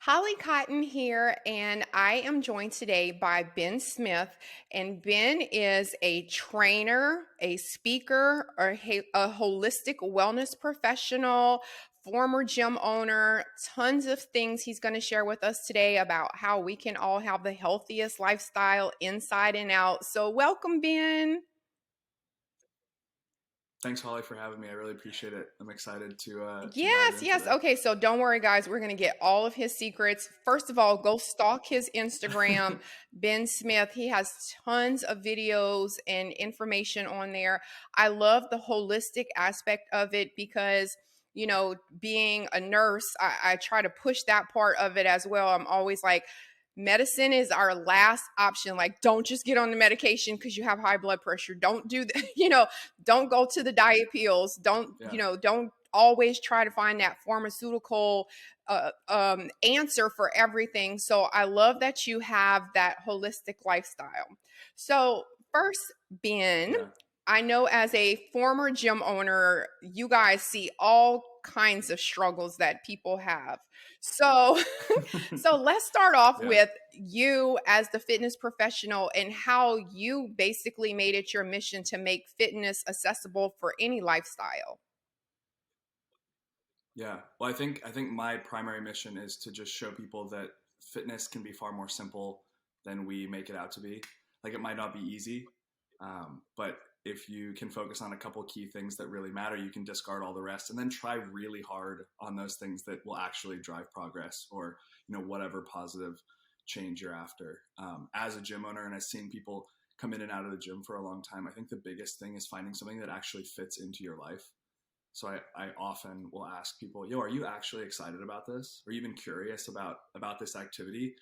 Holly Cotton here, and I am joined today by Ben Smith. And Ben is a trainer, a speaker, or a holistic wellness professional, former gym owner, tons of things he's going to share with us today about how we can all have the healthiest lifestyle inside and out. So, welcome, Ben. Thanks, Holly, for having me. I really appreciate it. I'm excited to dive Yes, in yes. today. Okay, so don't worry, guys. We're going to get all of his secrets. First of all, go stalk his Instagram, Ben Smith. He has tons of videos and information on there. I love the holistic aspect of it because, being a nurse, I try to push that part of it as well. I'm always like, medicine is our last option. Like, don't just get on the medication because you have high blood pressure. Don't do that. Don't go to the diet pills. Yeah, Don't always try to find that pharmaceutical answer for everything. So I love that you have that holistic lifestyle. So, first, Ben, yeah, I know as a former gym owner, you guys see all kinds of struggles that people have. So, so let's start off yeah, with you as the fitness professional and how you basically made it your mission to make fitness accessible for any lifestyle. yeah. Well, I think my primary mission is to just show people that fitness can be far more simple than we make it out to be. Like it might not be easy, but if you can focus on a couple key things that really matter, you can discard all the rest and then try really hard on those things that will actually drive progress or whatever positive change you're after. As a gym owner and as seeing people come in and out of the gym for a long time, I think the biggest thing is finding something that actually fits into your life. So I often will ask people, yo, are you actually excited about this? Are you even curious about this activity?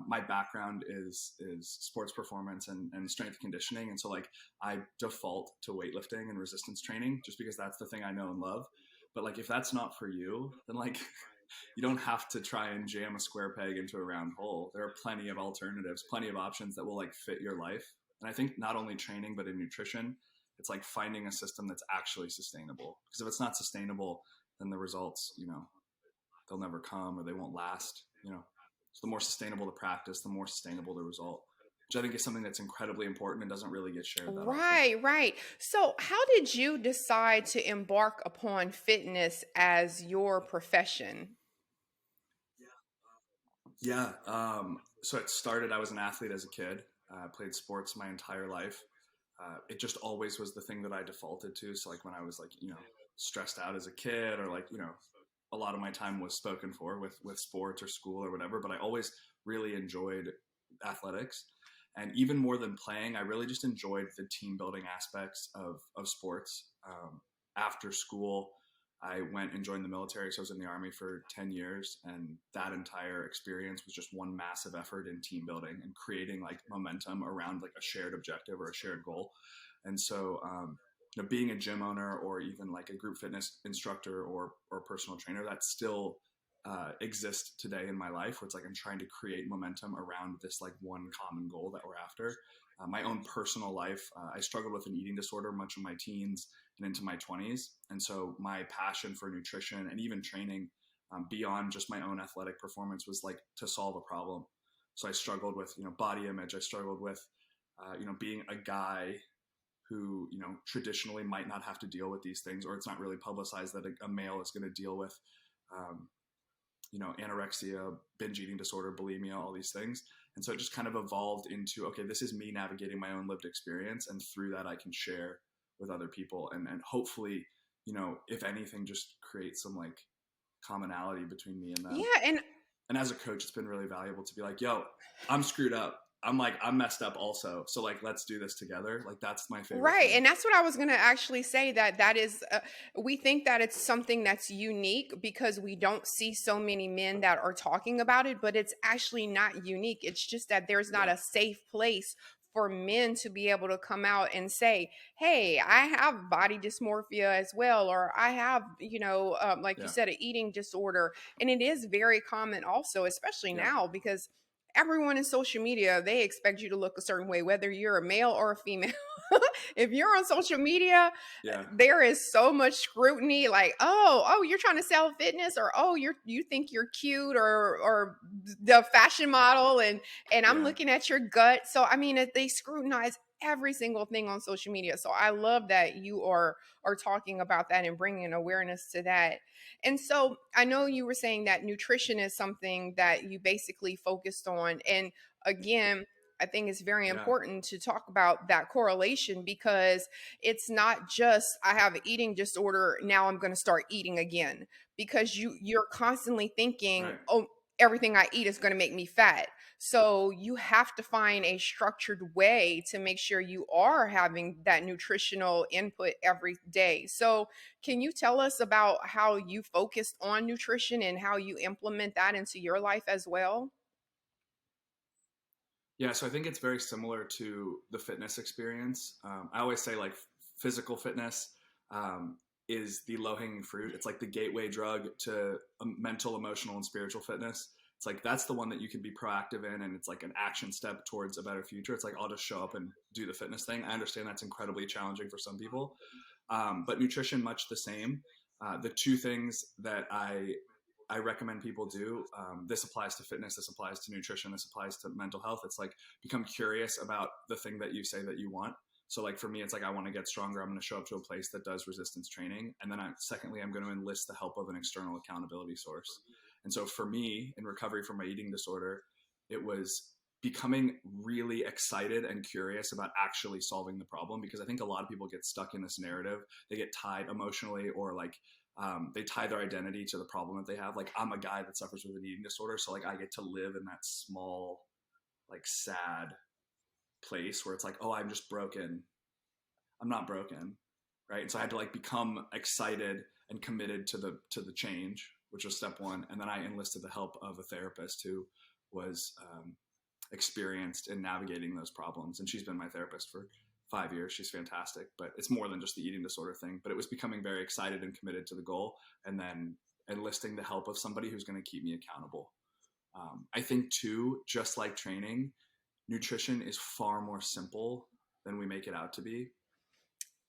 My background is sports performance and strength conditioning, and so like I default to weightlifting and resistance training just because that's the thing I know and love. But like if that's not for you, then like you don't have to try and jam a square peg into a round hole. There are plenty of alternatives, plenty of options that will like fit your life. And I think not only training but in nutrition, it's like finding a system that's actually sustainable. Because if it's not sustainable, then the results, they'll never come or they won't last. So the more sustainable the practice, the more sustainable the result, which I think is something that's incredibly important and doesn't really get shared that often. Right, right. So, how did you decide to embark upon fitness as your profession? Yeah. So it started, I was an athlete as a kid. I played sports my entire life. It just always was the thing that I defaulted to. So like when I was like, stressed out as a kid or like, a lot of my time was spoken for with sports or school or whatever, but I always really enjoyed athletics. And even more than playing, I really just enjoyed the team building aspects of sports. After school, I went and joined the military. So I was in the Army for 10 years. And that entire experience was just one massive effort in team building and creating like momentum around like a shared objective or a shared goal. And so, being a gym owner or even like a group fitness instructor or personal trainer, that still exists today in my life where it's like I'm trying to create momentum around this like one common goal that we're after. My own personal life, I struggled with an eating disorder much of my teens and into my 20s. And so my passion for nutrition and even training beyond just my own athletic performance was like to solve a problem. So I struggled with, body image. I struggled with, being a guy who, traditionally might not have to deal with these things, or it's not really publicized that a male is going to deal with, um, anorexia, binge eating disorder, bulimia, all these things. And so it just kind of evolved into, okay, this is me navigating my own lived experience. And through that, I can share with other people and hopefully, if anything, just create some like commonality between me and them. Yeah, and And as a coach, it's been really valuable to be like, yo, I'm screwed up. I'm messed up also. So like, let's do this together. Like, that's my favorite right, thing. and that's what I was going to actually say that is we think that it's something that's unique because we don't see so many men that are talking about it, but it's actually not unique. It's just that there's not Yeah. a safe place for men to be able to come out and say, "Hey, I have body dysmorphia as well," or "I have, like you Yeah. said, an eating disorder," and it is very common also, especially Yeah. now because everyone in social media, they expect you to look a certain way, whether you're a male or a female. If you're on social media, Yeah. there is so much scrutiny, like, oh, you're trying to sell fitness, or oh, you think you're cute, or the fashion model, and I'm Yeah. looking at your gut. So I mean, they scrutinize every single thing on social media. So I love that you are talking about that and bringing awareness to that. And so I know you were saying that nutrition is something that you basically focused on. And again, I think it's very Yeah. important to talk about that correlation, because it's not just I have an eating disorder, now I'm going to start eating again, because you're constantly thinking, Right. oh, everything I eat is going to make me fat. So you have to find a structured way to make sure you are having that nutritional input every day. So can you tell us about how you focused on nutrition and how you implement that into your life as well? Yeah, so I think it's very similar to the fitness experience. I always say like physical fitness um, is the low hanging fruit. It's like the gateway drug to mental, emotional, and spiritual fitness. It's like that's the one that you can be proactive in, and it's like an action step towards a better future. It's like I'll just show up and do the fitness thing. I understand that's incredibly challenging for some people, but nutrition much the same. The two things that I recommend people do. This applies to fitness. This applies to nutrition. This applies to mental health. It's like become curious about the thing that you say that you want. So like for me, it's like I want to get stronger. I'm going to show up to a place that does resistance training, and then secondly, I'm going to enlist the help of an external accountability source. And so for me, in recovery from my eating disorder, it was becoming really excited and curious about actually solving the problem, because I think a lot of people get stuck in this narrative. They get tied emotionally, or like they tie their identity to the problem that they have. Like I'm a guy that suffers with an eating disorder, so like I get to live in that small, like sad place where it's like, oh, I'm just broken. I'm not broken, right? And so I had to like become excited and committed to the change, which was step one. And then I enlisted the help of a therapist who was experienced in navigating those problems, and she's been my therapist for 5 years. She's fantastic, but it's more than just the eating disorder thing. But it was becoming very excited and committed to the goal, and then enlisting the help of somebody who's going to keep me accountable. I think too, just like training, nutrition is far more simple than we make it out to be.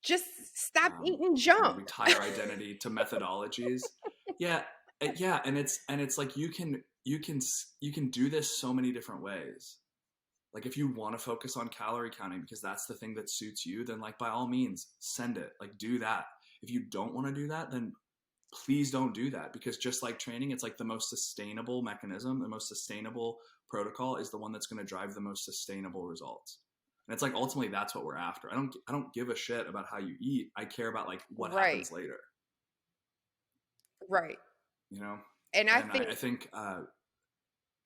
Just stop Um, eating we junk. tie our identity to methodologies. Yeah, yeah, and it's like you can do this so many different ways. Like if you want to focus on calorie counting because that's the thing that suits you, then like by all means send it, like do that. If you don't want to do that, then please don't do that, because just like training, it's like the most sustainable mechanism, the most sustainable protocol is the one that's going to drive the most sustainable results. And it's like ultimately that's what we're after. I don't give a shit about how you eat. I care about like what Right, happens later, right. you know? And I And think, I think oh,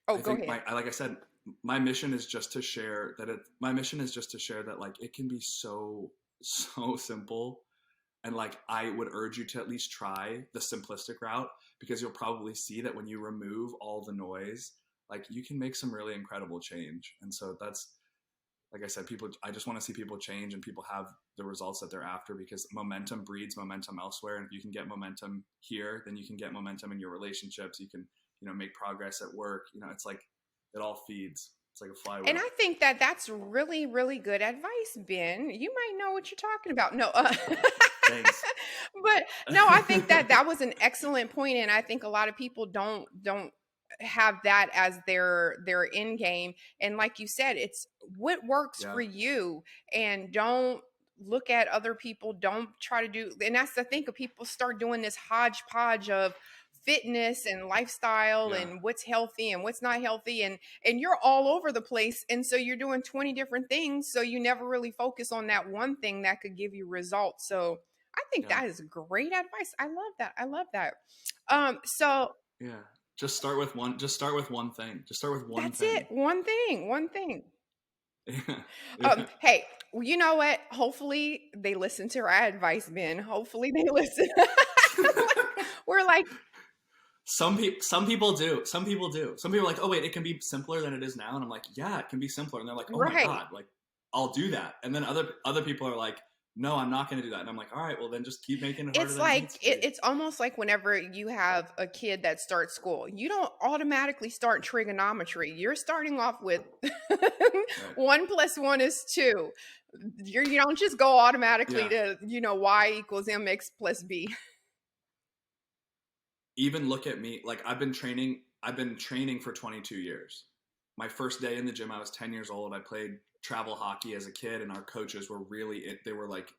I go think ahead. like I said, my mission is just to share that my mission is just to share that like it can be so so simple, and like I would urge you to at least try the simplistic route, because you'll probably see that when you remove all the noise, like you can make some really incredible change. And so that's, like I said, people, I just want to see people change and people have the results that they're after, because momentum breeds momentum elsewhere. And if you can get momentum here, then you can get momentum in your relationships. You can, make progress at work. It's like it all feeds. It's like a And flywheel. I think that that's really, really good advice, Ben. You might know what you're talking about. No, Thanks. but no, I think that that was an excellent point, and I think a lot of people don't have that as their end game. And like you said, it's what works Yeah. for you, and don't look at other people. Don't try to do. And that's the thing. Of people start doing this hodgepodge of fitness and lifestyle Yeah. and what's healthy and what's not healthy, and you're all over the place, and so you're doing 20 different things, so you never really focus on that one thing that could give you results. So I think Yeah. that is great advice. I love that. I love that. So Yeah. Just start with one. Just start with one thing. Just start with one that's it. thing. One thing. One thing. Yeah. Yeah. Hey, you know what? Hopefully they listen to our advice, Ben. Hopefully they listen. We're like, Some people do. Some people do. Some people are like, oh wait, it can be simpler than it is now. And I'm like, yeah, it can be simpler. And they're like, oh my right. God, like I'll do that. And then other people are like, no, I'm not going to do that. And I'm like, all right, well then just keep making it harder It's than it like needs to be. it's almost like whenever you have a kid that starts school, you don't automatically start trigonometry. You're starting off with Right. 1 + 1 is 2. You don't just go automatically Yeah. to, y equals mx plus b. Even look at me. Like I've been training for 22 years. My first day in the gym, I was 10 years old. I played travel hockey as a kid, and our coaches were they were like,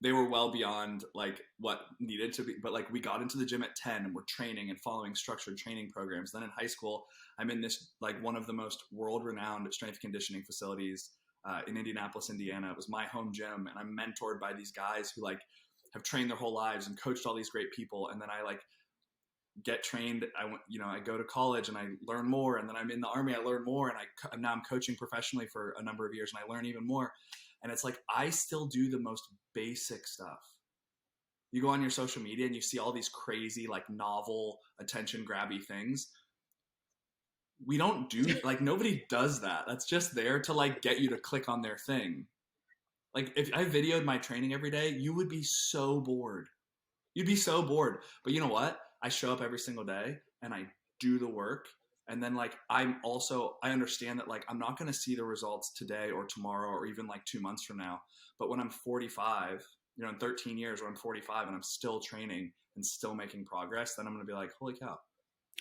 they were well beyond like what needed to be. But like we got into the gym at 10 and we're training and following structured training programs. Then in high school, I'm in this like one of the most world renowned strength conditioning facilities in Indianapolis, Indiana. It was my home gym, and I'm mentored by these guys who like have trained their whole lives and coached all these great people. And then I like get trained. I went, I go to college and I learn more, and then I'm in the army. I learn more, and now I'm coaching professionally for a number of years, and I learn even more. And it's like I still do the most basic stuff. You go on your social media and you see all these crazy, like novel, attention grabby things. We don't do like nobody does that. That's just there to like get you to click on their thing. Like if I videoed my training every day, you would be so bored. You'd be so bored. But you know what? I show up every single day and I do the work. And then like I understand that like I'm not going to see the results today or tomorrow or even like 2 months from now. But when I'm 45, in 13 years when I'm 45 and I'm still training and still making progress, then I'm going to be like, holy cow,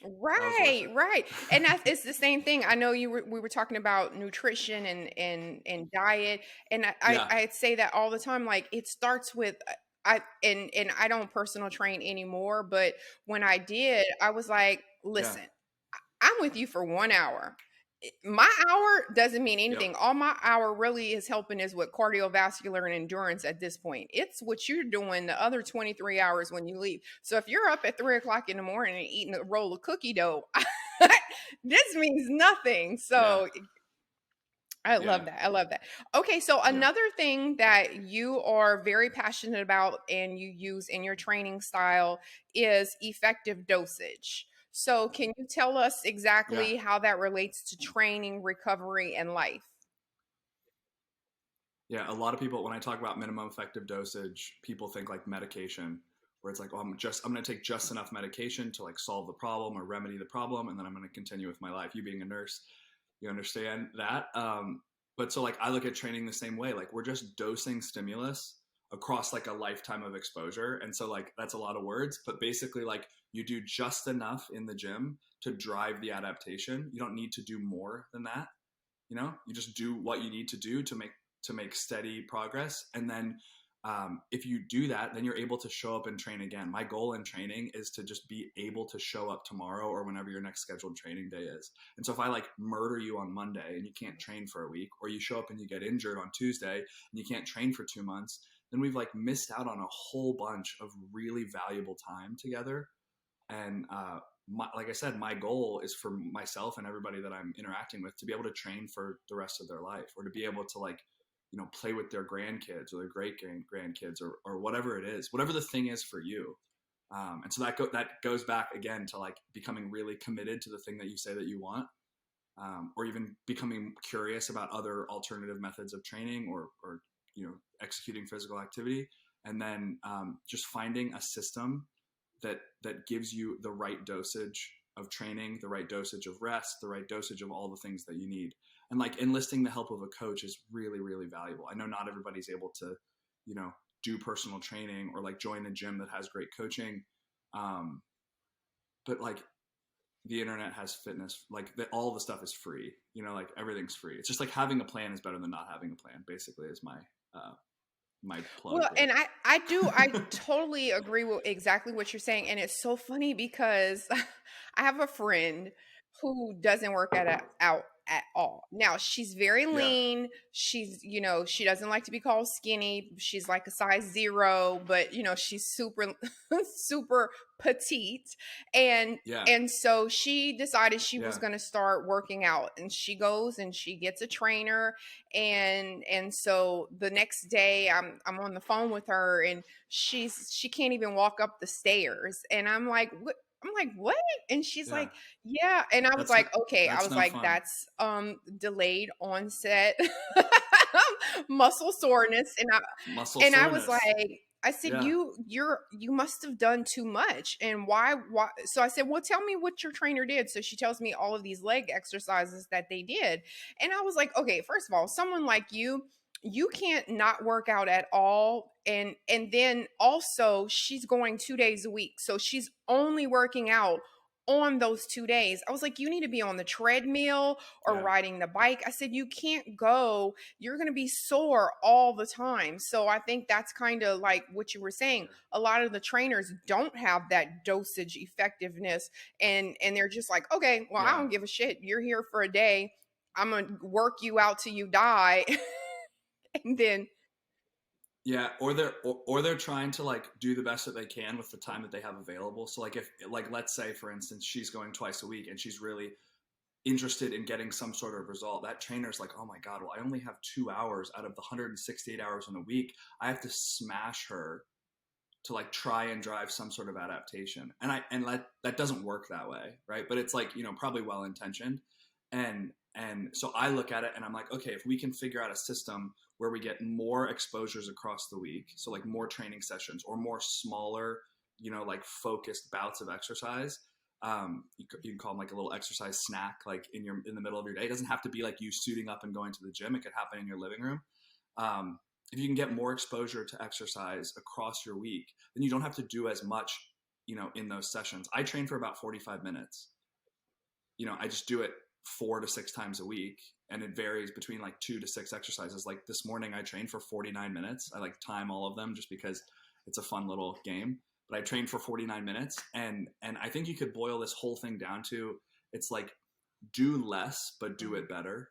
that was worth Right, it. right. And that's it's the same thing. I know we were talking about nutrition and diet, and Yeah. I'd say that all the time. Like it starts with and I don't personal train anymore, but when I did, I was like, Yeah. listen, I'm with you for 1 hour. My hour doesn't mean Yep. anything. All my hour really is helping is with cardiovascular and endurance at this point. It's what you're doing the other 23 hours when you leave. So if you're up at 3 o'clock in the morning and eating a roll of cookie dough, this means nothing. Yeah. So I love Yeah. that. I love that. Okay, so Yeah. another thing that you are very passionate about and you use in your training style is effective dosage. So, can you tell us Yeah. exactly how that relates to training, recovery, and life? Yeah, a lot of people, when I talk about minimum effective dosage, people think like medication, where it's like, oh, I'm going to take just enough medication to like solve the problem or remedy the problem, and then I'm going to continue with my life. You being a nurse, you understand that. But so like I look at training the same way. Like we're just dosing stimulus across like a lifetime of exposure, and so like that's a lot of words, but basically like you do just enough in the gym to drive the adaptation. You don't need to do more than that. You just do what you need to do to make steady progress, and then if you do that, then you're able to show up and train again. My goal in training is to just be able to show up tomorrow or whenever your next scheduled training day is. And so if I like murder you on Monday and you can't train for a week, or you show up and you get injured on Tuesday and you can't train for 2 months, then we've like missed out on a whole bunch of really valuable time together. And like I said, my goal is for myself and everybody that I'm interacting with to be able to train for the rest of their life, or to be able to like, play with their grandkids or their great grandkids, or whatever it is, whatever the thing is for you. And so that goes back again to like becoming really committed to the thing that you say that you want, or even becoming curious about other alternative methods of training, or executing physical activity, and then just finding a system that gives you the right dosage of training, the right dosage of rest, the right dosage of all the things that you need. And like enlisting the help of a coach is really, really valuable. I know not everybody's able to, you know, do personal training or like join a gym that has great coaching. Um, but like the internet has fitness, like all the stuff is free, like everything's free. It's just like having a plan is better than not having a plan, basically, is my plug Well, there. and I totally agree with exactly what you're saying, and it's so funny because I have a friend who doesn't work out at all. Now, she's very Yeah. lean. She doesn't like to be called skinny. She's like a size 0, but she's super super petite. And Yeah. and so she decided she was Yeah. going to start working out, and she goes and she gets a trainer, and so the next day I'm on the phone with her, and she can't even walk up the stairs, and I'm like, what? I'm like, what? And she's Yeah. like, yeah. And I was That's n- like, okay. I that's was no like, fun. that's delayed onset muscle soreness. Muscle And I was soreness. like, I said, Yeah. you must have done too much. And why? So I said, well, tell me what your trainer did. So she tells me all of these leg exercises that they did. And I was like, okay, first of all, someone like you can't not work out at all. And then also she's going 2 days a week. So she's only working out on those 2 days. I was like, you need to be on the treadmill or Yeah. riding the bike. I said, you can't go, you're going to be sore all the time. So I think that's kind of like what you were saying. Yeah. A lot of the trainers don't have that dosage effectiveness, and they're just like, okay, well, I Yeah. don't give a shit. You're here for a day. I'm going to work you out till you die. And then Yeah, or they're trying to like do the best that they can with the time that they have available. So like if like let's say for instance she's going twice a week and she's really interested in getting some sort of result. That trainer's like, "Oh my god, well I only have 2 hours out of the 168 hours in a week. I have to smash her to like try and drive some sort of adaptation." And that doesn't work that way, right? But it's like, probably well intentioned. And so I look at it and I'm like, okay, if we can figure out a system where we get more exposures across the week, so like more training sessions or more smaller, like focused bouts of exercise. You can call them like a little exercise snack, like in the middle of your day. It doesn't have to be like you suiting up and going to the gym. It could happen in your living room. Um, if you can get more exposure to exercise across your week, then you don't have to do as much, in those sessions. I train for about 45 minutes. I just do it 4 to 6 times a week, and it varies between like 2 to 6 exercises. Like this morning I trained for 49 minutes. I like time all of them just because it's a fun little game. But I trained for 49 minutes, and I think you could boil this whole thing down to, it's like, do less but do it better.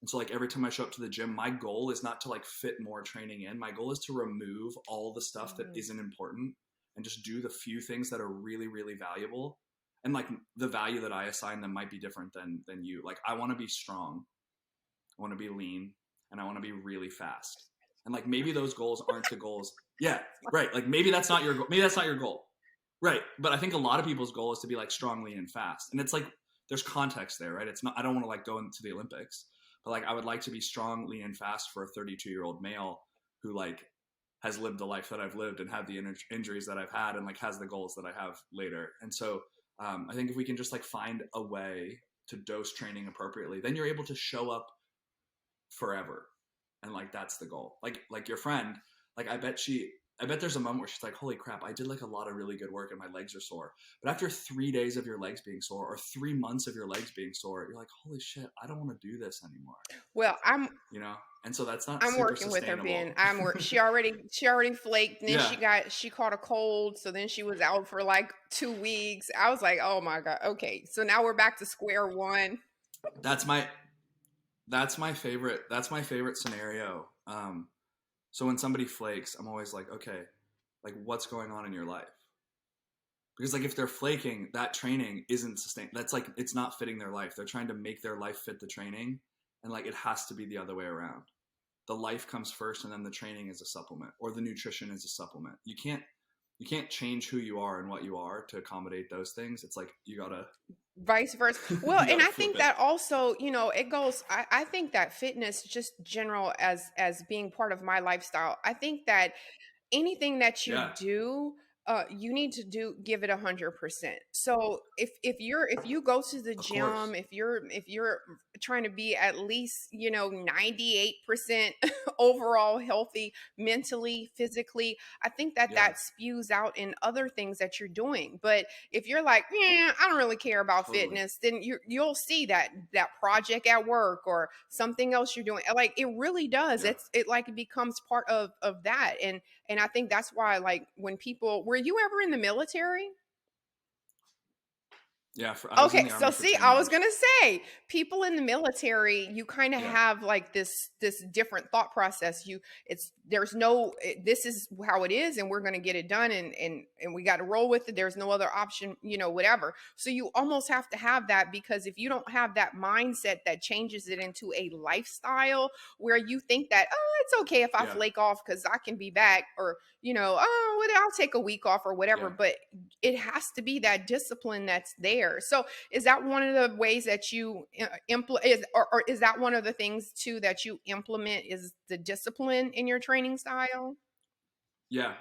And so like every time I show up to the gym, my goal is not to like fit more training in. My goal is to remove all the stuff that Mhm. isn't important and just do the few things that are really, really valuable. And like the value that I assign them might be different than you. Like I want to be strong, I want to be lean, and I want to be really fast. And like maybe those goals aren't the goals. Yeah, right. Like maybe that's not your goal. Maybe that's not your goal. Right. But I think a lot of people's goal is to be like strong, lean, and fast. And it's like there's context there, right? It's not, I don't want to like go into the Olympics, but like I would like to be strong, lean, and fast for a 32-year-old male who like has lived the life that I've lived and had the injuries that I've had and like has the goals that I have later. And so I think if we can just like find a way to dose training appropriately, then you're able to show up forever. And like that's the goal. Like your friend, like I bet there's a moment where she's like, holy crap, I did like a lot of really good work and my legs are sore. But after 3 days of your legs being sore or 3 months of your legs being sore, you're like, holy shit, I don't want to do this anymore. Well, You know? And so that's not I'm super working with her, Ben. sustainable. She already flaked, and then Yeah. she caught a cold, so then she was out for like 2 weeks. I was like, oh my God. Okay. So now we're back to square one. That's my that's my favorite scenario. So when somebody flakes, I'm always like, okay, like what's going on in your life? Because like if they're flaking, that training isn't sustained. That's like it's not fitting their life. They're trying to make their life fit the training, and like it has to be the other way around. The life comes first, and then the training is a supplement, or the nutrition is a supplement. You can't change who you are and what you are to accommodate those things. It's like you gotta Vice versa. Well, you and gotta I flip think it. that also, it goes, I think that fitness, just general as being part of my lifestyle, I think that anything that you Yeah, do, you need to give it 100%. So if you go to the of course. gym, if you're trying to be at least 98% overall healthy, mentally, physically, I think that Yeah, that spews out in other things that you're doing. But if you're like, yeah, I don't really care about totally. fitness, then you'll see that project at work or something else you're doing. Like it really does. Yeah. It like it becomes part of that. And I think that's why, like, when people, were you ever in the military? Yeah, I was in Okay, the so army for see, 10 I was years. gonna say, people in the military, you kind of Yeah, have like this different thought process. There's no this is how it is, and we're gonna get it done, and we got to roll with it. There's no other option, whatever. So you almost have to have that, because if you don't have that mindset that changes it into a lifestyle where you think that, oh, it's okay if I yeah, flake off because I can be back, or oh, well, I'll take a week off or whatever. yeah. But it has to be that discipline that's there. So is that one of the ways that you implement, or is that one of the things too that you implement, is the discipline in your training style? Yeah.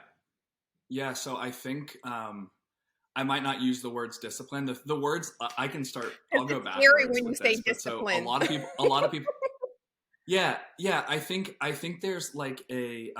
Yeah. So I think I might not use the words discipline. The words I can start. I'll Because go it's scary backwards when you with say this. But so discipline. a lot of people. Yeah, yeah. I think there's like a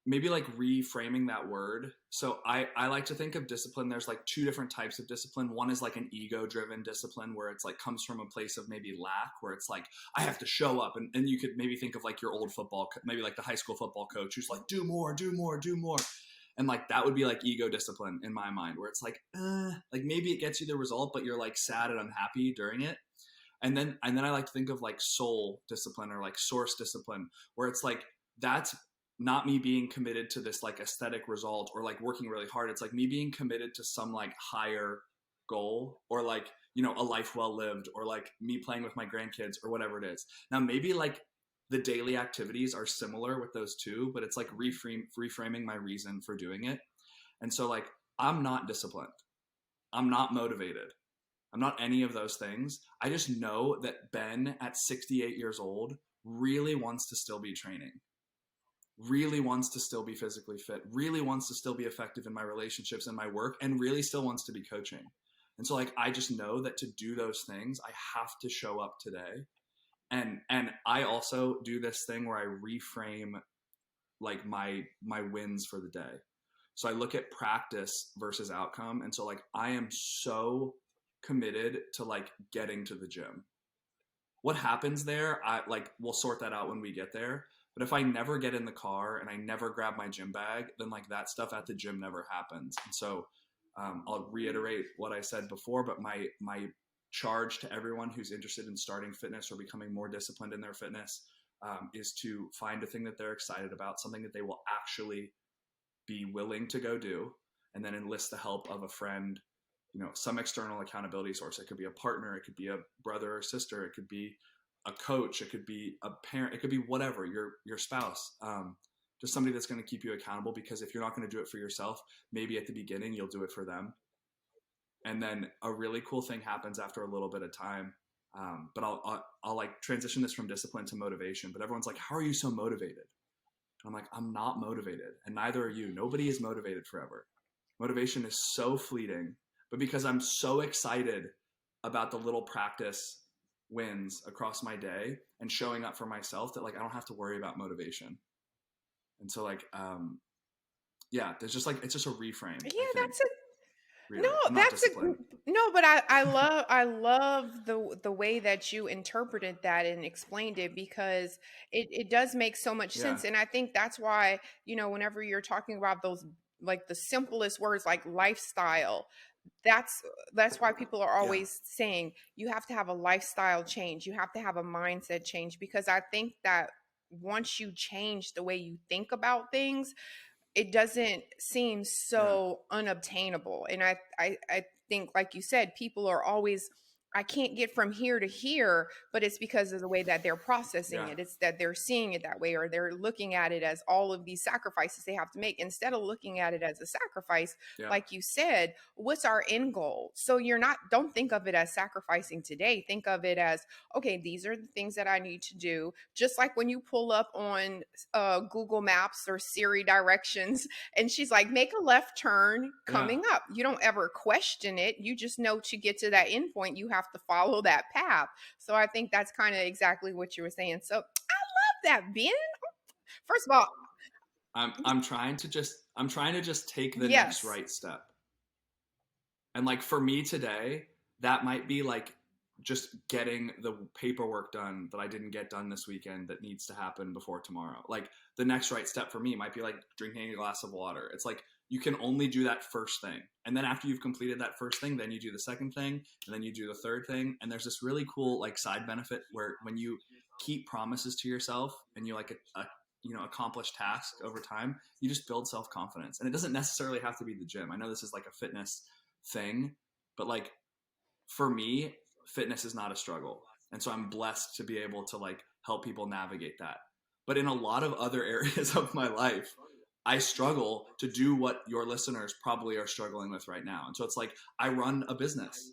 maybe like reframing that word. So I like to think of discipline. There's like two different types of discipline. One is like an ego driven discipline where it's like comes from a place of maybe lack, where it's like, I have to show up. And you could maybe think of like your old football, maybe like the high school football coach who's like, do more, do more, do more. And like that would be like ego discipline in my mind, where it's like maybe it gets you the result, but you're like sad and unhappy during it. And then I like to think of like soul discipline or like source discipline, where it's like that's not me being committed to this like aesthetic result or like working really hard. It's like me being committed to some like higher goal, or like, a life well lived, or like me playing with my grandkids or whatever it is. Now maybe like the daily activities are similar with those two, but it's like reframing my reason for doing it. And so like I'm not disciplined. I'm not motivated. I'm not any of those things. I just know that Ben at 68 years old really wants to still be training, really wants to still be physically fit, really wants to still be effective in my relationships and my work, and really still wants to be coaching. And so like I just know that to do those things, I have to show up today. And I also do this thing where I reframe like my wins for the day. So I look at practice versus outcome. And so like I am so committed to like getting to the gym. What happens there, I like we'll sort that out when we get there. But if I never get in the car and I never grab my gym bag, then like that stuff at the gym never happens. And so I'll reiterate what I said before, but my charge to everyone who's interested in starting fitness or becoming more disciplined in their fitness is to find a thing that they're excited about, something that they will actually be willing to go do, and then enlist the help of a friend, some external accountability source. It could be a partner, it could be a brother or sister, it could be a coach, it could be a parent, it could be whatever, your spouse, just somebody that's going to keep you accountable. Because if you're not going to do it for yourself, maybe at the beginning you'll do it for them, and then a really cool thing happens after a little bit of time. But I'll like transition this from discipline to motivation. But everyone's like, how are you so motivated? I'm like, I'm not motivated, and neither are you. Nobody is motivated forever. Motivation is so fleeting. But because I'm so excited about the little practice wins across my day and showing up for myself, that like I don't have to worry about motivation. And so like yeah, there's just like it's just a reframe, Yeah, I think. that's a no, Really. I'm not that's a disciplined. no, but I love the way that you interpreted that and explained it, because it does make so much Yeah. sense. And I think that's why, whenever you're talking about those, like the simplest words like lifestyle, that's that's why people are Yeah. always saying you have to have a lifestyle change, you have to have a mindset change, because I think that once you change the way you think about things, it doesn't seem Yeah. so unobtainable. And I think, like you said, people are always, I can't get from here to here, but it's because of the way that they're processing Yeah. it. It's that they're seeing it that way, or they're looking at it as all of these sacrifices they have to make, instead of looking at it as a sacrifice. Yeah. Like you said, what's our end goal? So don't think of it as sacrificing today. Think of it as, okay, these are the things that I need to do. Just like when you pull up on Google Maps or Siri directions, and she's like, make a left turn Yeah. coming up. You don't ever question it. You just know to get to that end point, you have to follow that path. So I think that's kind of exactly what you were saying. So I love that, Ben. First of all, I'm trying to just take the next yes. right step. And like for me today, that might be like just getting the paperwork done that I didn't get done this weekend that needs to happen before tomorrow. Like the next right step for me might be like drinking a glass of water. It's like you can only do that first thing. And then after you've completed that first thing, then you do the second thing, and then you do the third thing. And there's this really cool like side benefit where when you keep promises to yourself and you like accomplish tasks over time, you just build self-confidence. And it doesn't necessarily have to be the gym. I know this is like a fitness thing, but like for me, fitness is not a struggle. And so I'm blessed to be able to like help people navigate that. But in a lot of other areas of my life, I struggle to do what your listeners probably are struggling with right now. And so it's like I run a business.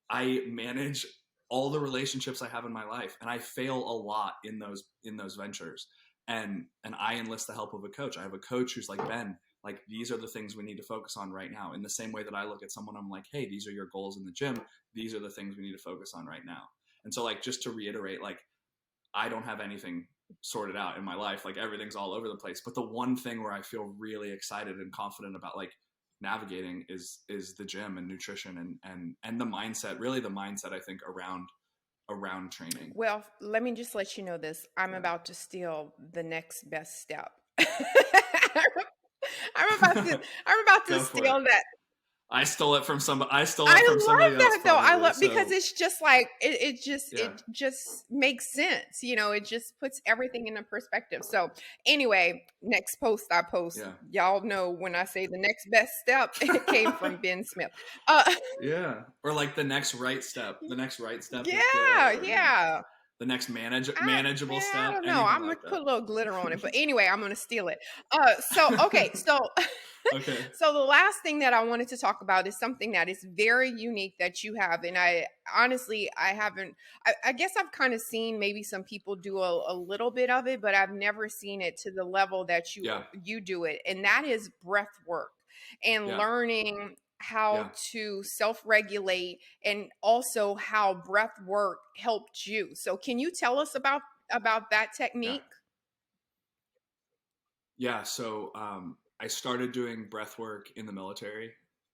I manage all the relationships I have in my life, and I fail a lot in those ventures. And I enlist the help of a coach. I have a coach who's like, Ben, like these are the things we need to focus on right now. In the same way that I look at someone, I'm like, hey, these are your goals in the gym. These are the things we need to focus on right now. And so like just to reiterate, like I don't have anything sorted out in my life. Like everything's all over the place. But the one thing where I feel really excited and confident about like navigating is the gym and nutrition and the mindset, really the mindset I think around training. Well, let me just let you know this. I'm Yeah. about to steal the next best step. I'm about to I'm about to Go for it. steal that. I stole I it from somebody love else that though. I probably. love because So it's just like yeah. it just makes sense. It just puts everything into perspective. So anyway, next post I post, Yeah. y'all know when I say the next best step, it came from Ben Smith. Uh Yeah. Or like the next right step. The next right step is good, yeah, or yeah. the next I manageable I step, don't know. anything I'm gonna like that. put a little glitter on it, but anyway, I'm gonna steal it. So okay, so Okay. so the last thing that I wanted to talk about is something that is very unique that you have, and I honestly I haven't. I guess I've kind of seen maybe some people do a little bit of it, but I've never seen it to the level that Yeah. you do it, and that is breath work and Yeah. learning Yeah. how to self-regulate and also how breath work helped you. So can you tell us about that Yeah. technique? Yeah. So I started doing breath work in the military.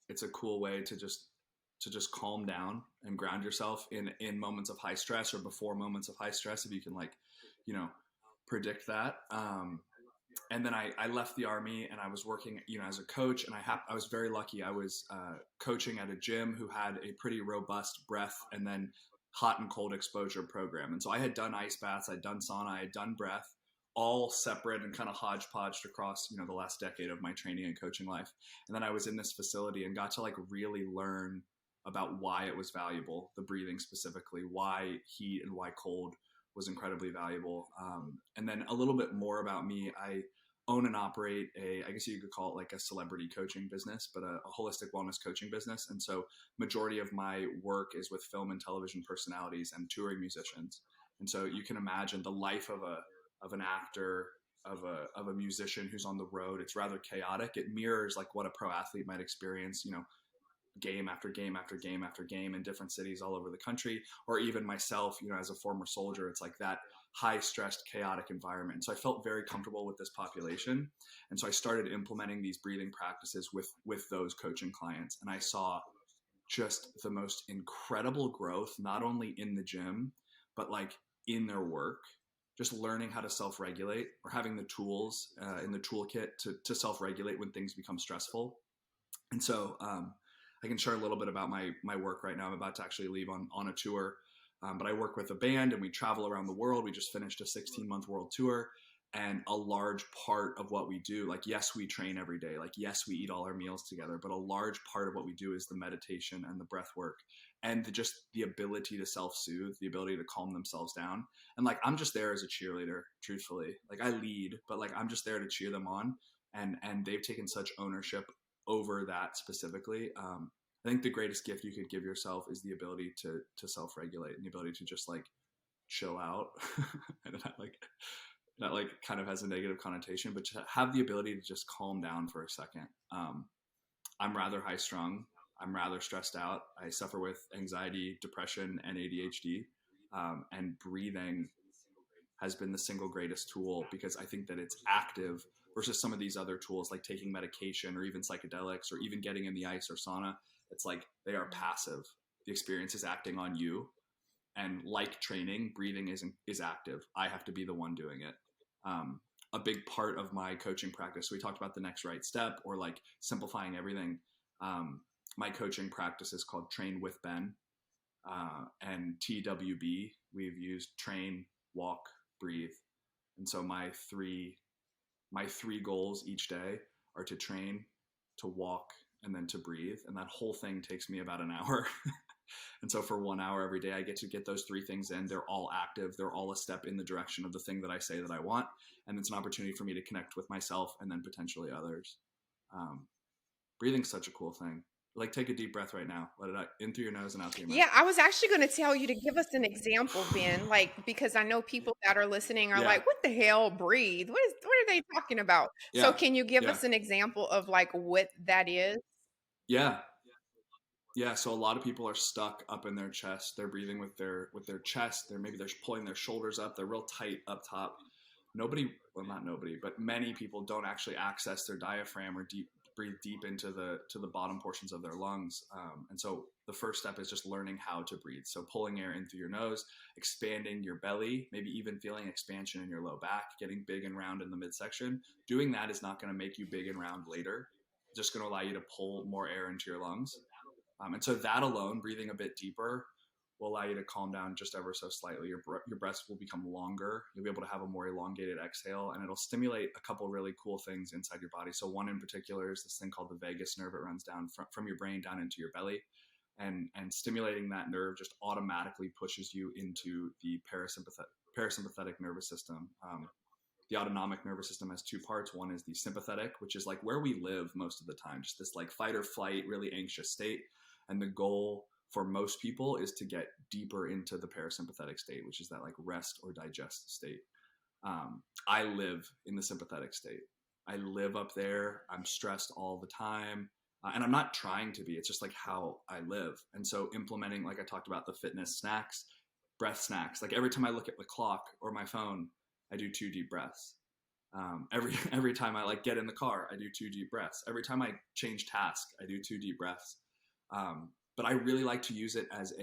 It's a cool way to just calm down and ground yourself in moments of high stress or before moments of high stress if you can like, you know, predict that. And then I left the army and I was working, as a coach. And I was very lucky. I was coaching at a gym who had a pretty robust breath and then hot and cold exposure program. And so I had done ice baths, I'd done sauna, I had done breath, all separate and kind of hodgepodged across, the last decade of my training and coaching life. And then I was in this facility and got to like really learn about why it was valuable, the breathing specifically, why heat and why cold was incredibly valuable. And then a little bit more about me. I own and operate I guess you could call it like a celebrity coaching business, but a holistic wellness coaching business. And so majority of my work is with film and television personalities and touring musicians. And so you can imagine the life of an actor, of a musician who's on the road. It's rather chaotic. It mirrors like what a pro athlete might experience, game after game after game after game in different cities all over the country, or even myself, as a former soldier. It's like that high stressed chaotic environment. So I felt very comfortable with this population, and so I started implementing these breathing practices with those coaching clients, and I saw just the most incredible growth, not only in the gym but like in their work, just learning how to self-regulate or having the tools in the toolkit to self-regulate when things become stressful. And so I can share a little bit about my work right now. I'm about to actually leave on a tour, but I work with a band and we travel around the world. We just finished a 16-month world tour, and a large part of what we do, like yes, we train every day, like yes, we eat all our meals together, but a large part of what we do is the meditation and the breath work and just the ability to self-soothe, the ability to calm themselves down. And like I'm just there as a cheerleader, truthfully. Like I lead, but like I'm just there to cheer them on, and they've taken such ownership over that specifically. I think the greatest gift you could give yourself is the ability to self regulate and the ability to just like chill out. And that like kind of has a negative connotation, but to have the ability to just calm down for a second. I'm rather high strung. I'm rather stressed out. I suffer with anxiety, depression, and ADHD. And breathing has been the single greatest tool because I think that it's active versus some of these other tools like taking medication or even psychedelics or even getting in the ice or sauna. It's like they are passive. The experience is acting on you. And like training, breathing is active. I have to be the one doing it. a big part of my coaching practice. So we talked about the next right step, or like simplifying everything. My coaching practice is called Train with Ben, and TWB. We've used train, walk, breathe. And so my three goals each day are to train, to walk, and then to breathe. And that whole thing takes me about an hour. And so for 1 hour every day, I get to get those three things in. They're all active. They're all a step in the direction of the thing that I say that I want. And it's an opportunity for me to connect with myself and then potentially others. Um, Breathing's such a cool thing. Like, take a deep breath right now. Let it out in through your nose and out through your mouth. Yeah, I was actually going to tell you to give us an example, Ben, like because I know people that are listening are Yeah, like, "What the hell? Breathe? What are they talking about?" So, yeah, can you give yeah, us an example of like what that is? yeah. Yeah, so a lot of people are stuck up in their chest. They're breathing with their chest. They're pulling their shoulders up. They're real tight up top. Nobody, well, not nobody, but many people don't actually access their diaphragm or breathe deep into the bottom portions of their lungs. And so the first step is just learning how to breathe. So pulling air in through your nose, expanding your belly, maybe even feeling expansion in your low back, getting big and round in the midsection. Doing that is not going to make you big and round later. It's just going to allow you to pull more air into your lungs. And so that alone, breathing a bit deeper, will allow you to calm down just ever so slightly. Your breaths will become longer. You'll be able to have a more elongated exhale, and it'll stimulate a couple really cool things inside your body. So one in particular is this thing called the vagus nerve. It runs down from your brain down into your belly, and stimulating that nerve just automatically pushes you into the parasympathetic nervous system. The autonomic nervous system has two parts. One is the sympathetic, which is like where we live most of the time, just this like fight or flight, really anxious state. And the goal for most people is to get deeper into the parasympathetic state, which is that like rest or digest state. I live in the sympathetic state. I live up there. I'm stressed all the time. And I'm not trying to be, it's just like how I live. And so implementing, like I talked about, the fitness snacks, breath snacks, like every time I look at the clock or my phone, I do 2 deep breaths. Every time I like get in the car, I do 2 deep breaths. Every time I change task, I do 2 deep breaths. But I really like to use it as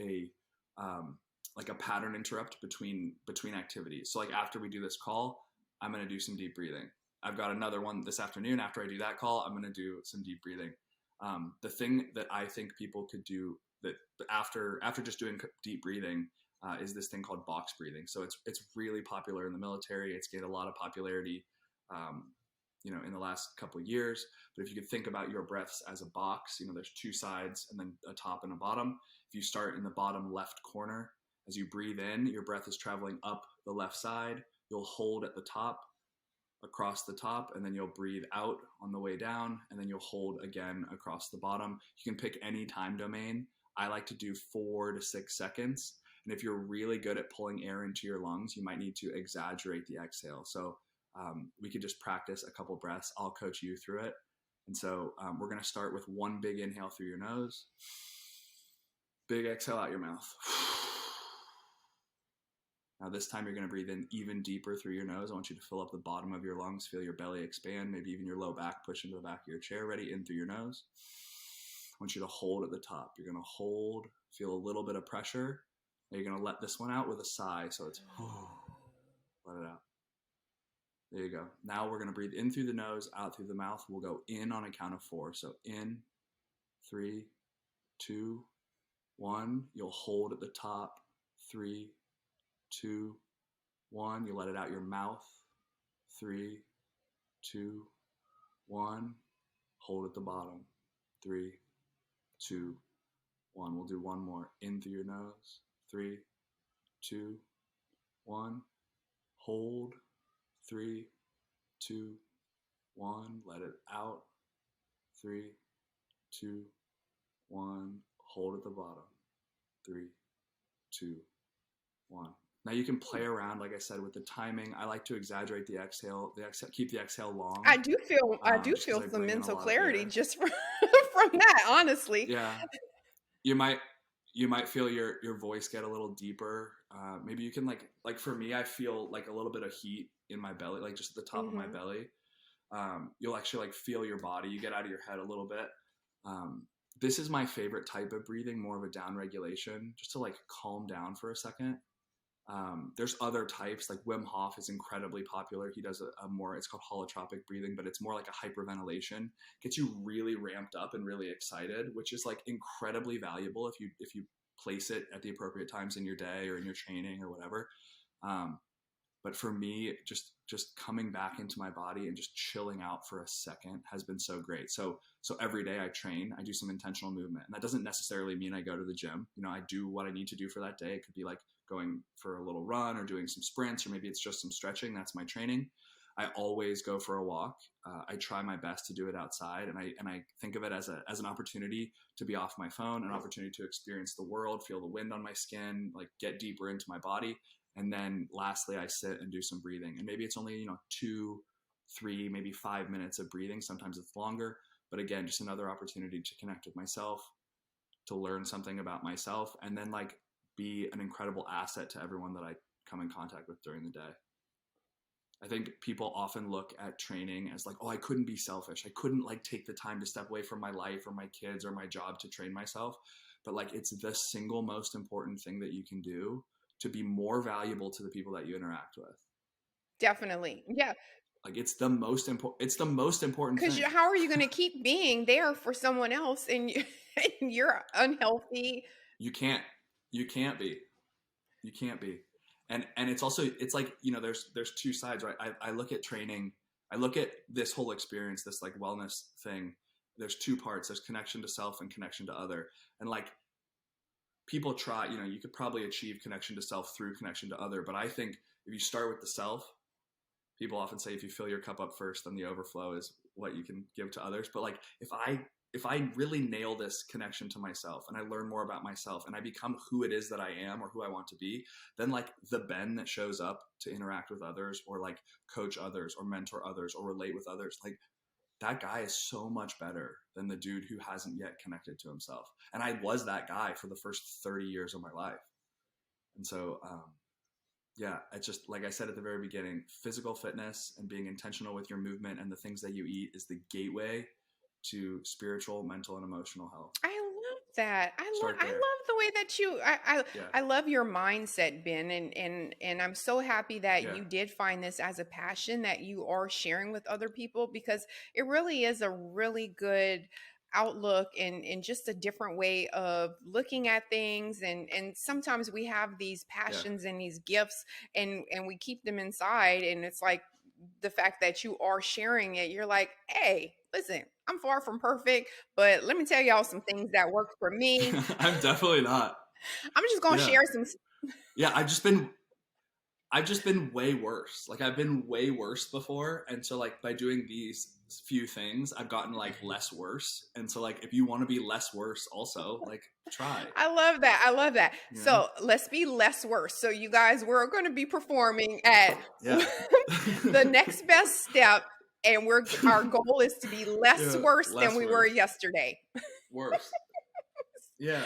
like a pattern interrupt between activities. So like after we do this call, I'm going to do some deep breathing. I've got another one this afternoon. After I do that call, I'm going to do some deep breathing. The thing that I think people could do that after just doing deep breathing is this thing called box breathing. So it's really popular in the military. It's gained a lot of popularity, in the last couple of years. But if you could think about your breaths as a box, there's 2 sides and then a top and a bottom. If you start in the bottom left corner, as you breathe in, your breath is traveling up the left side. You'll hold at the top, across the top, and then you'll breathe out on the way down, and then you'll hold again across the bottom. You can pick any time domain. I like to do 4 to 6 seconds. And if you're really good at pulling air into your lungs, you might need to exaggerate the exhale. So we could just practice a couple breaths. I'll coach you through it. And so we're going to start with 1 big inhale through your nose, big exhale out your mouth. Now this time you're going to breathe in even deeper through your nose. I want you to fill up the bottom of your lungs, feel your belly expand, maybe even your low back push into the back of your chair. Ready? In through your nose. I want you to hold at the top. You're going to hold, feel a little bit of pressure. Now you're going to let this one out with a sigh. So it's let it out. There you go. Now we're going to breathe in through the nose, out through the mouth. We'll go in on a count of 4. So in, 3, 2, 1. You'll hold at the top. 3, 2, 1. You let it out your mouth. 3, 2, 1. Hold at the bottom. 3, 2, 1. We'll do one more. In through your nose. 3, 2, 1. Hold. 3, 2, 1. Let it out. 3, 2, 1. Hold at the bottom. 3, 2, 1. Now you can play around, like I said, with the timing. I like to exaggerate the exhale. Keep the exhale long, I do just because feel I some bring in a mental lot of clarity air. just from from that, honestly. Yeah, you might feel your voice get a little deeper. Maybe you can like for me, I feel like a little bit of heat in my belly, like just at the top of my Mhm. belly. You'll actually like feel your body. You get out of your head a little bit. This is my favorite type of breathing, more of a down regulation, just to like calm down for a second. There's other types, like Wim Hof is incredibly popular. He does a more, it's called holotropic breathing, but it's more like a hyperventilation. Gets you really ramped up and really excited, which is like incredibly valuable if you place it at the appropriate times in your day or in your training or whatever. Um, but for me, just coming back into my body and just chilling out for a second has been so great. So every day I train, I do some intentional movement, and that doesn't necessarily mean I go to the gym. You know, I do what I need to do for that day. It could be like going for a little run or doing some sprints, or maybe it's just some stretching. That's my training. I always go for a walk. I try my best to do it outside, and I think of it as an opportunity to be off my phone, an opportunity to experience the world, feel the wind on my skin, like get deeper into my body. And then lastly, I sit and do some breathing. And maybe it's only, 2, 3, maybe 5 minutes of breathing. Sometimes it's longer. But again, just another opportunity to connect with myself, to learn something about myself, and then like be an incredible asset to everyone that I come in contact with during the day. I think people often look at training as like, oh, I couldn't be selfish. I couldn't like take the time to step away from my life or my kids or my job to train myself. But like, it's the single most important thing that you can do to be more valuable to the people that you interact with. Definitely. Yeah. Like, it's the most important. It's the most important Because thing. how are you going to keep being there for someone else and, and you're unhealthy? You can't. You can't be. You can't be. And it's also, it's like, there's two sides, right? I look at training. I look at this whole experience, this like wellness thing. There's two parts. There's connection to self and connection to other. And like, people try, you could probably achieve connection to self through connection to other. But I think if you start with the self, people often say if you fill your cup up first, then the overflow is what you can give to others. But like, if I really nail this connection to myself and I learn more about myself and I become who it is that I am or who I want to be, then like the Ben that shows up to interact with others or like coach others or mentor others or relate with others, like that guy is so much better than the dude who hasn't yet connected to himself. And I was that guy for the first 30 years of my life. And so, yeah, it's just like I said at the very beginning, physical fitness and being intentional with your movement and the things that you eat is the gateway to spiritual, mental, and emotional health. I love that. Start I there. love the way that you Yeah. I love your mindset, Ben, and I'm so happy that Yeah. you did find this as a passion that you are sharing with other people, because it really is a really good outlook and just a different way of looking at things. And sometimes we have these Yeah. passions and these gifts and we keep them inside, and it's like the fact that you are sharing it, you're like, hey, listen, I'm far from perfect, but let me tell y'all some things that work for me. I'm definitely not. I'm just gonna Yeah. share some. Yeah. I've just been way worse. Like I've been way worse before. And so like by doing these few things, I've gotten like less worse. And so like if you want to be less worse also, like try, I love that. I love that. you know? So let's be less worse. So you guys, we're going to be performing at Yeah. the next best step, and our goal is to be less Yeah. worse than Less we were worse. yesterday. Worse. Yeah.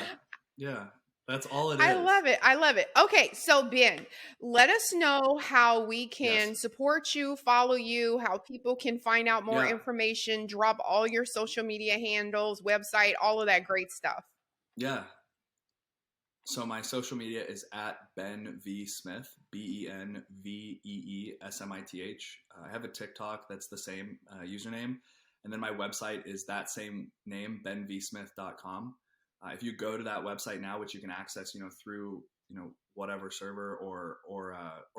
Yeah. That's all it I is. love it. I love it. Okay, so Ben, let us know how we Yes. can support you, follow you, how people can find out more Yeah. information, drop all your social media handles, website, all of that great stuff. Yeah. So my social media is at Ben Vee Smith, BenVeeSmith. I have a TikTok that's the same username. And then my website is that same name, benvsmith.com. If you go to that website now, which you can access, through, whatever server or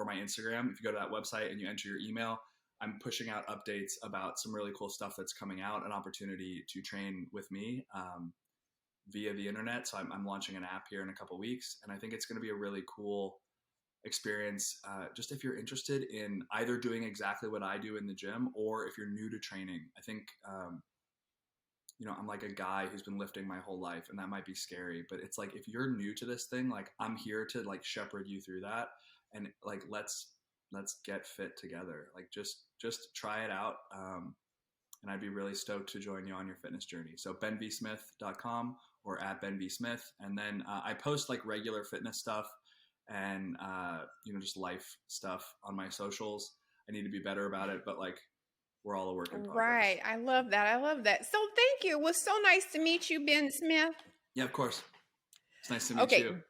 my Instagram, if you go to that website and you enter your email, I'm pushing out updates about some really cool stuff that's coming out, an opportunity to train with me. Via the internet. So I'm launching an app here in a couple weeks, and I think it's going to be a really cool experience. Just if you're interested in either doing exactly what I do in the gym, or if you're new to training. I think I'm like a guy who's been lifting my whole life, and that might be scary. But it's like if you're new to this thing, like I'm here to like shepherd you through that, and like let's get fit together. Like just try it out. And I'd be really stoked to join you on your fitness journey. So benvsmith.com or at Ben Vee Smith. And then I post like regular fitness stuff and, just life stuff on my socials. I need to be better about it, but like we're all a work in progress. Right. I love that. I love that. So thank you. It was so nice to meet you, Ben Smith. Yeah, of course. It's nice to meet Okay, you.